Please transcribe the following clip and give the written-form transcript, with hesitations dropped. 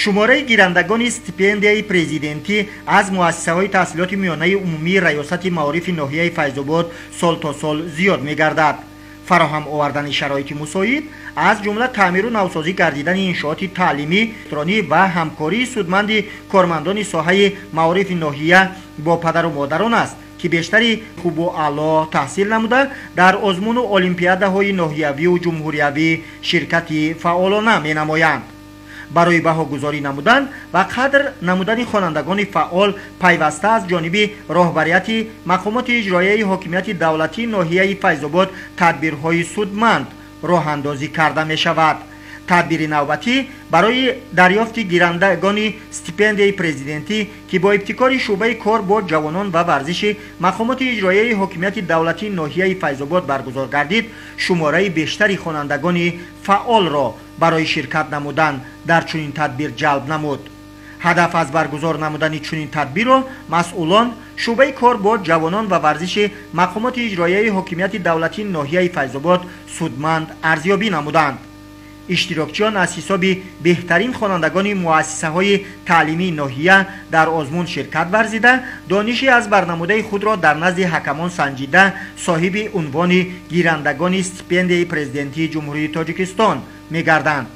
شماره گیرندگان استیپندیای پرزیدنتی از مؤسسه‌های تحصیلات میانه عمومی ریاست معارف ناحیه فیض‌آباد سال تا سال زیاد می‌گردد. فراهم آوردن شرایط مساعد از جمله تعمیر و نوسازی گردیدن انشاءات تعلیمی، الکترونی و همکاری سودمند کارمندان ساحه معارف ناحیه با پدر و مادران است که بیشتری خوب و اعلی تحصیل نموده در آزمون و المپیادهای ناحیوی و جمهوریوی شرکت فعالانه می‌نمایند. برای بهاگذاری نمودن و قدر نمودن خوانندگان فعال پیوسته از جانب راهبریت مقامات اجرایی حاکمیت دولتی ناحیه فیض‌آباد تدبیرهای سودمند راه اندازی کرده می شود. تدبیر نوبتی برای دریافت گیرندگان استیپندیای پرزیدنتی که با ابتکار شعبه کار با جوانان و ورزش مقامات اجرایی حاکمیت دولتی ناحیه فیض‌آباد برگزار گردید، شماره بیشتری خوانندگان فعال را برای شرکت نمودن در چنین تدبیر جلب نمود. هدف از برگزار نمودن چنین تدبیر را مسئولان شعبه کار با جوانان و ورزش مقامات اجرایی حاکمیت دولتی ناحیه فیض‌آباد سودمند ارزیابی نمودند. اشتراکچیان از حساب بهترین خوانندگان مؤسسه‌های تعلیمی ناحیه در آزمون شرکت ورزیده، دانشی از برنموده خود را در نزد حکمان سنجیده صاحب عنوان گیرندگان استیپندیای پرزیدنتی جمهوری تاجیکستان می‌گردند.